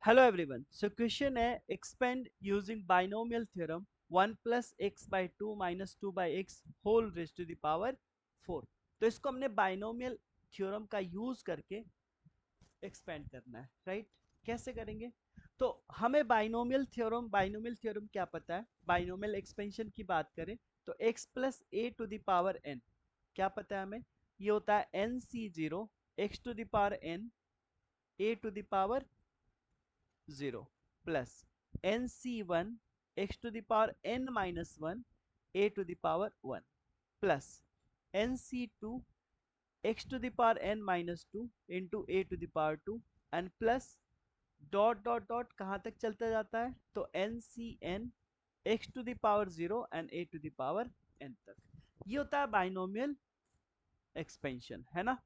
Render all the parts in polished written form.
Hello everyone. So question है expand using binomial theorem 1 plus x by 2 minus 2 by x whole raised to the power 4. तो इसको हमने binomial theorem का use करके expand करना है, राइट? कैसे करेंगे? तो हमें बाइनोमियल थ्योरम क्या पता है? बाइनोमियल एक्सपेंशन की बात करें तो x plus a to the power n क्या पता है हमें? ये होता है N C zero x to the power n a to the power 0 plus N C one x to the power n minus one a to the power 1 plus N C two x to the power n minus two into a to the power 2 and plus dot dot dot कहाँ तक चलता जाता है? तो N C N x to the power 0 and a to the power n तक। ये होता है बाइनोमियल एक्सपेंशन, है ना?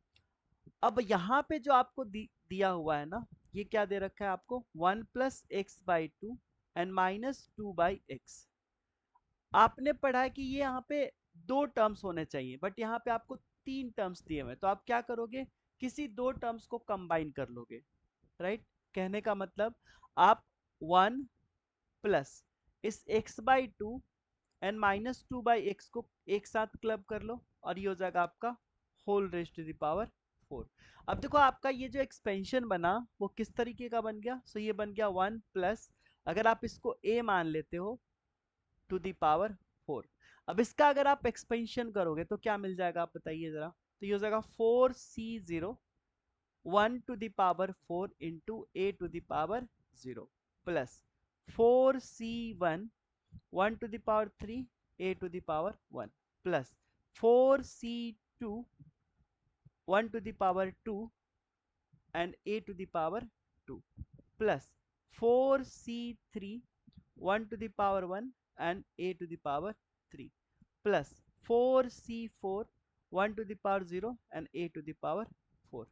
अब यहाँ पे जो आपको दिया हुआ है ना, ये क्या दे रखा है आपको? 1 plus x by two and minus two by x. आपने पढ़ा है कि ये यहाँ पे दो टर्म्स होने चाहिए, बट यहाँ पे आपको तीन टर्म्स दिए हुए, तो आप क्या करोगे? किसी दो टर्म्स को कंबाइन कर लोगे, राइट? कहने का मतलब आप 1 प्लस इस x by two and minus two by x को एक साथ क्लब कर लो और ये हो जाएगा आपका whole raise to the power 4। अब देखो आपका ये जो एक्सपेंशन बना वो किस तरीके का बन गया? सो ये बन गया 1 प्लस, अगर आप इसको a मान लेते हो, टू द पावर 4। अब इसका अगर आप एक्सपेंशन करोगे तो क्या मिल जाएगा, आप बताइए जरा? तो ये हो जाएगा 4c0 1 to the power 4 into a to the power 0 plus 4c1 1 to the power 3 a to the power 1 plus 4c2 1 to the power 2 and a to the power 2 plus 4c3 1 to the power 1 and a to the power 3 plus 4c4 1 to the power 0 and a to the power 4,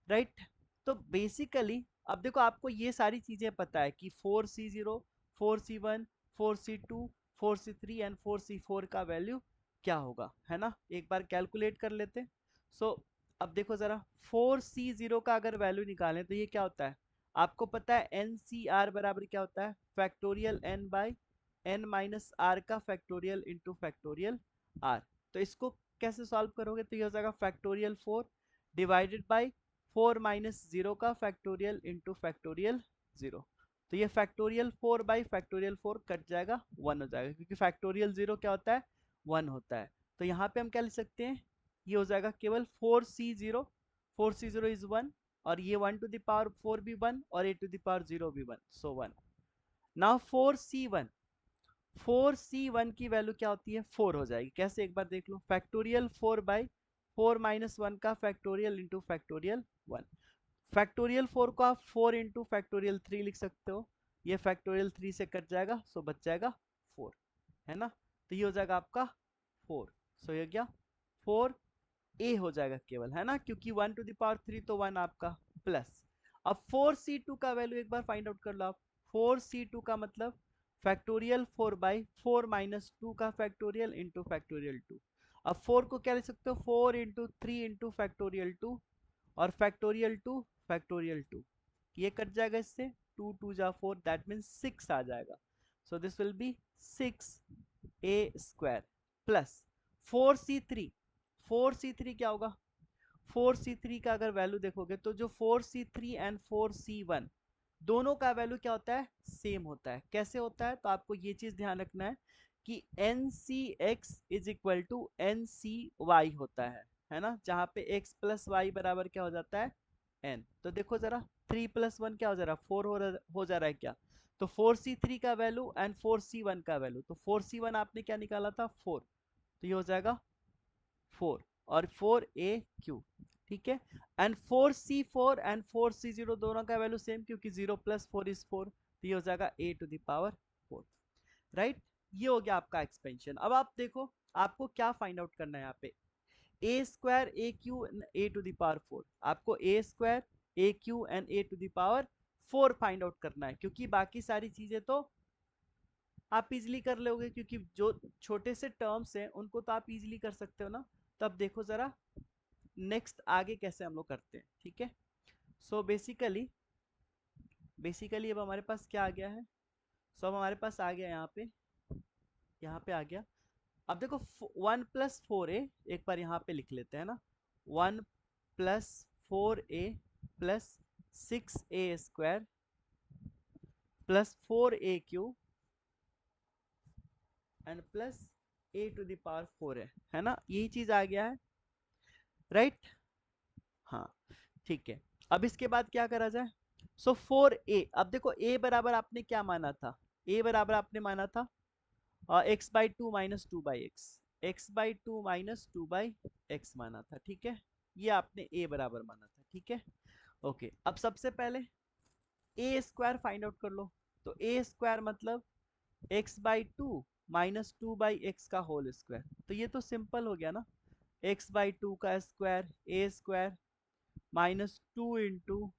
right? तो basically अब देखो आपको ये सारी चीजें पता है कि 4c0 4c1 4c2 4c3 and 4c4 का वैल्यू क्या होगा, है ना? एक बार कैलकुलेट कर लेते हैं। सो अब देखो जरा, 4c0 का अगर वैल्यू निकालें तो ये क्या होता है? आपको पता है एन सी आर बराबर क्या होता है? Factorial N by N minus R का फैक्टोरियल इंटू फैक्टोरियल आर। तो इसको कैसे सॉल्व करोगे? तो ये हो जाएगा फैक्टोरियल 4 डिवाइडेड बाई 4 माइनस 0 का फैक्टोरियल इंटू फैक्टोरियल 0। तो ये फैक्टोरियल 4 बाई फैक्टोरियल 4 कट जाएगा, 1 हो जाएगा, क्योंकि फैक्टोरियल 0 क्या होता है? 1 होता है। तो यहाँ पे हम क्या लिख सकते हैं? ये हो जाएगा केवल 4c0, 4c0 इज 1, और ये 1 टू द पावर 4 भी 1 और 8 टू द पावर 0 भी 1, सो 1। नाउ 4c1, 4c1 की वैल्यू क्या होती है? 4 हो जाएगी। कैसे, एक बार देख लो, फैक्टोरियल 4 बाई 4 माइनस 1 का फैक्टोरियल इंटू फैक्टोरियल 1। फैक्टोरियल 4 को आप 4 इंटू फैक्टोरियल 3 लिख सकते हो, ये फैक्टोरियल 3 से कट जाएगा, सो बच जाएगा 4, है ना? तो ये हो जाएगा आपका 4। सो ये क्या? 4 ए हो जाएगा केवल, है ना? क्योंकि 1 टू द पावर 3 तो 1 आपका, प्लस अब 4c2 का वैल्यू एक बार फाइंड आउट कर लो आप। 4c2 का मतलब फैक्टोरियल 4 बाई 4 माइनस 2 का फैक्टोरियल इंटू फैक्टोरियल 2। अब 4 को क्या लिख सकते हो? 4 इंटू 3 इंटू फैक्टोरियल 2 और फैक्टोरियल 2, ये कट जाएगा इससे, 2 2 जा 4, दैट मीन्स 6 आ जाएगा। So this will be 6 A square plus 4c3। 4c3 क्या होगा? 4c3 का अगर वैल्यू देखोगे तो जो 4c3 एंड 4c1 दोनों का वैल्यू क्या होता है? सेम होता है। कैसे होता है? तो आपको ये चीज ध्यान रखना है कि N C x is equal to N C Y होता है ना? जहां पे x प्लस वाई बराबर क्या हो जाता है? n। तो देखो जरा, 3 प्लस 1 क्या हो जा रहा है? 4 हो जा रहा है क्या? तो 4c3 का वैल्यू एंड 4c1 का वैल्यू, तो 4c1 आपने क्या निकाला था? 4, तो ये हो जाएगा 4 और 4a क्यू, ठीक है? एंड 4c4 एंड 4c0 दोनों का वैल्यू सेम, क्योंकि 0 प्लस 4 इज 4, तो ये हो जाएगा a to the power 4, right? ये हो गया आपका एक्सपेंशन। अब आप देखो आपको क्या फाइंड आउट करना है यहाँ पे? A square a cube a to the power 4, आपको a square a cube and a to the power 4 find out करना है, क्योंकि बाकी सारी चीजें तो आप इजीली कर लोगे, क्योंकि जो छोटे से टर्म्स हैं उनको तो आप इजीली कर सकते हो ना। तब देखो जरा नेक्स्ट आगे कैसे हम लोग करते हैं, ठीक है? सो बेसिकली बेसिकली अब हमारे पास क्या आ गया है, सो अब हमारे पास आ गया यहाँ पे आ गया। अब देखो 1 + 4a, एक बार यहाँ पे लिख लेते हैं ना, 1 + 4a + 6a² +4a³ and +a⁴ है ना, यही चीज आ गया है, राइट। हाँ ठीक है। अब इसके बाद क्या करा जाए, सो 4a, अब देखो a बराबर आपने क्या माना था, a बराबर आपने माना था x/2 - 2/x, x/2 - 2/x माना था, ठीक है। ये आपने a बराबर माना था, ठीक है। ओके, अब सबसे पहले a² फाइंड आउट कर लो। तो a² मतलब x/2 - 2/x का होल स्क्वायर, तो ये तो सिंपल हो गया ना, x/2 का square a² -2 into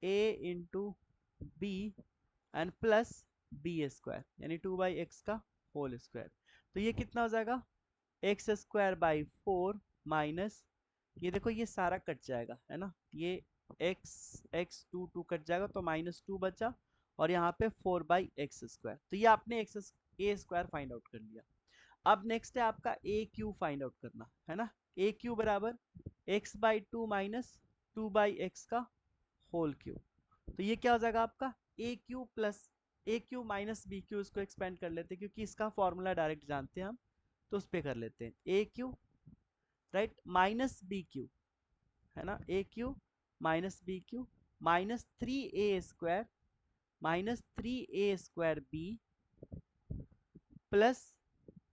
a into b and plus b² यानी 2/x का होल स्क्वायर। तो ये कितना हो जाएगा, x²/4 माइनस, ये देखो ये सारा कट जाएगा है ना, ये x 2 कट जाएगा तो -2 बचा, और यहाँ पे 4/x²। तो ये आपने a² फाइंड आउट कर लिया। अब नेक्स्ट है आपका a³ फाइंड आउट करना है ना, a³ बराबर x/2 - 2/x का होल क्यूब। तो ये क्या हो जाएगा आपका a³ माइनस b³, इसको एक्सपेंड कर लेते हैं क्योंकि इसका फॉर्मूला डायरेक्ट जानते हैं हम, तो उस पे कर लेते हैं a³ राइट माइनस b³ है ना, a³ minus b³ -3a² -3a²b plus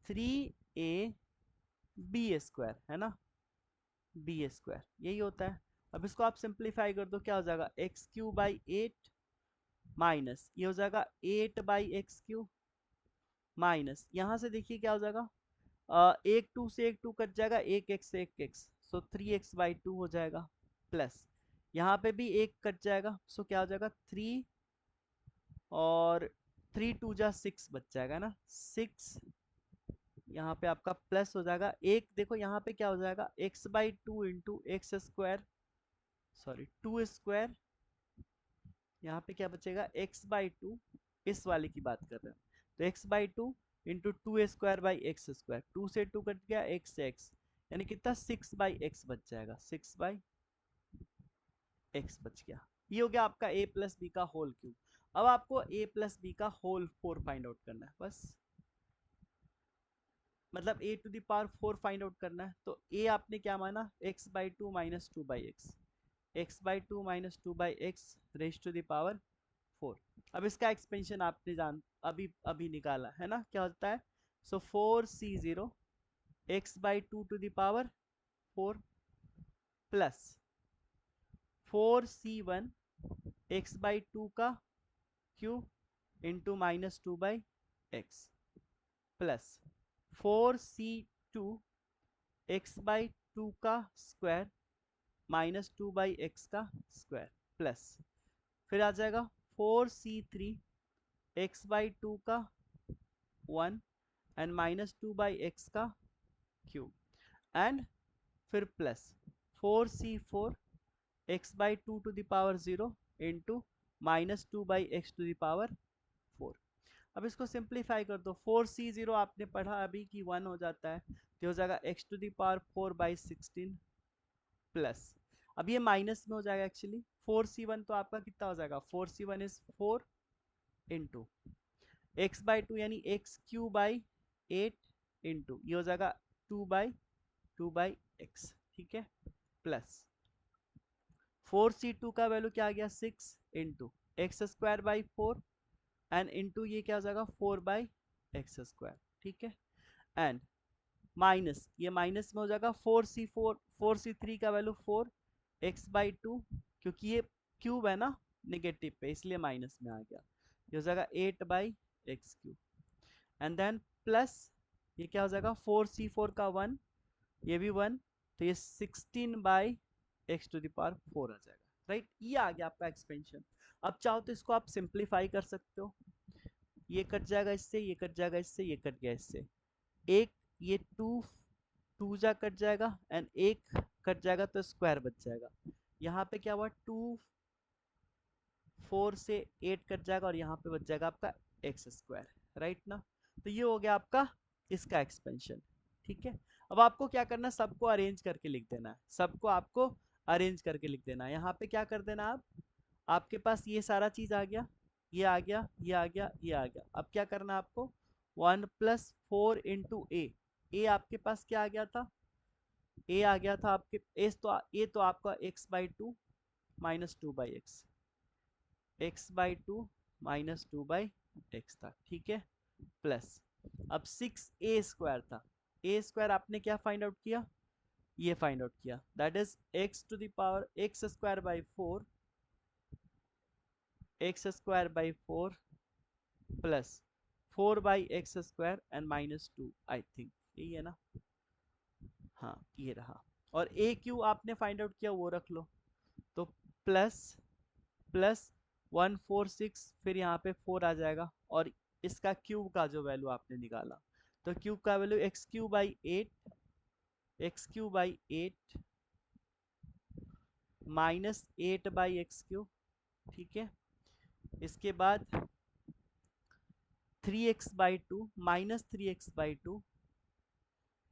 3ab² है ना, b², यही होता है। अब इसको आप सिंप्लीफाई कर दो, क्या हो जाएगा x³/8 माइनस ये हो जाएगा 8/x³ माइनस, यहाँ से देखिए क्या हो जाएगा, एक 2 से एक 2 कट जाएगा, एक x से एक x, सो 3x/2 हो जाएगा, प्लस यहाँ पे भी एक कट जाएगा, सो क्या हो जाएगा 3, और 3 2 जा 6 बच जाएगा ना, 6, यहाँ पे आपका प्लस हो जाएगा एक, देखो यहाँ पे क्या हो जाएगा x/2 इंटू x², सॉरी 2², यहाँ पे क्या बचेगा x/2, इस वाले की बात कर रहे हैं, तो x/2 इंटू 2² x², 2 से 2 कट गया, x से x, यानी कितना 6/x बच जाएगा, 6/x बच गया। ये हो गया आपका a+b का होल क्यूब। अब आपको a+b का होल 4 फाइंड आउट करना है, बस मतलब a⁴ फाइंड आउट करना है। तो a आपने क्या माना, x/2 - 2/x, x/2 - 2/x raise to the power 4। अब इसका एक्सपेंशन आपने अभी अभी निकाला है ना, क्या होता है, so 4c0 x/2 to the power 4 plus 4c1 x/2 का cube into -2/x plus 4c2 x/2 का स्क्वायर -2/x का स्क्वायर प्लस, फिर आ जाएगा 4c3 x/2 का 1 एंड -2/x का क्यूब, एंड फिर plus 4c4 x/2 to the power 0 into -2/x to the power 4। अब इसको सिंप्लीफाई कर दो, 4c0 आपने पढ़ा अभी कि 1 हो जाता है, तो हो जाएगा x to the power 4/16 plus, अब ये माइनस में हो जाएगा एक्चुअली, 4c1 तो आपका कितना हो जाएगा, 4c1 इज 4 इंटू x/2 यानी x³/8 इंटू ये हो जाएगा 2/2/x, ठीक है, प्लस 4c2 का वैल्यू क्या आ गया 6 इंटू x²/4 एंड इंटू ये क्या हो जाएगा 4/x², ठीक है, एंड माइनस ये माइनस में हो जाएगा 4c3 का वैल्यू 4 x/2, क्योंकि ये क्यूब है ना नेगेटिव पे, इसलिए माइनस में आ गया, ये हो जाएगा 8/x³ एंड देन प्लस ये क्या हो जाएगा 4c4 का 1, ये भी 1, तो ये 16/x टू द पावर 4 आ जाएगा, राइट। ये आ गया आपका एक्सपेंशन। अब चाहो तो इसको आप सिंप्लीफाई कर सकते हो, ये कट जाएगा इससे, ये कट जाएगा इससे, ये कट गया इससे, एक ये 2 जा कट जाएगा एंड एक कट जाएगा तो स्क्वायर बच जाएगा, यहाँ पे क्या हुआ 2 4 से 8 कट जाएगा और यहाँ पे बच जाएगा आपका एक्स स्क्वायर, राइट ना। तो ये हो गया आपका इसका एक्सपेंशन, ठीक है। अब आपको क्या करना है, सबको अरेंज करके लिख देना है, सबको आपको अरेंज करके लिख देना है। यहाँ पे क्या कर देना आप, आपके पास ये सारा चीज आ गया, ये आ गया, ये आ गया, ये आ गया। अब क्या करना है आपको, 1+4 इंटू ए आपके पास क्या आ गया था, ए आ गया था आपके ए तो आपका x/2 -2/x, x/2 -2/x था, ठीक है। प्लस अब 6a² था, ए स्क्वायर आपने क्या फाइंड आउट किया, ये फाइंड आउट किया, that is x² 4 plus 4/x² and -2, I think यही है ना, हाँ ये रहा। और ए क्यू आपने फाइंड आउट किया वो रख लो, तो प्लस प्लस 146, फिर यहाँ पे 4 आ जाएगा, और इसका क्यूब का जो वैल्यू आपने निकाला, तो क्यूब का वैल्यू x³ 8 -8/x³, ठीक है। इसके बाद 3x/2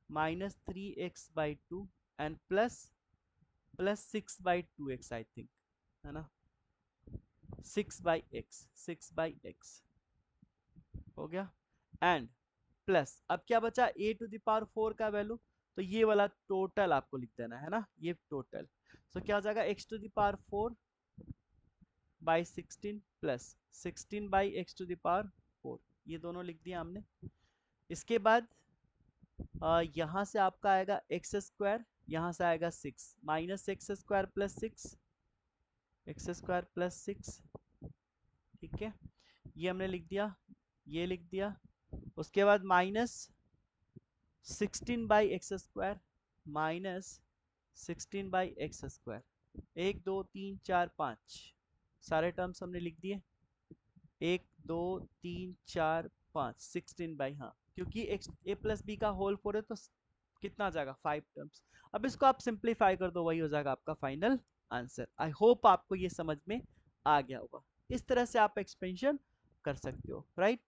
-3x/2 and plus 6/2x, I think है ना, 6/x हो गया। एंड प्लस अब क्या बचा, a⁴ का वैल्यू, तो ये वाला टोटल आपको लिख देना है ना, ये टोटल। तो क्या हो जाएगा, x⁴/16 प्लस 16/x⁴, ये दोनों लिख दिया हमने। इसके बाद यहाँ से आपका आएगा x², यहाँ से आएगा 6 -x² + 6, ठीक है, ये हमने लिख दिया, ये लिख दिया। उसके बाद -16/x² -16/x², 1 2 3 4 5 सारे टर्म्स हमने लिख दिए, 1 2 3 4 5 16 हाँ, क्योंकि a+b का होल 4 है तो कितना आ जाएगा, 5 टर्म्स। अब इसको आप सिंप्लीफाई कर दो, वही हो जाएगा आपका फाइनल आंसर। आई होप आपको ये समझ में आ गया होगा। इस तरह से आप एक्सपेंशन कर सकते हो, राइट।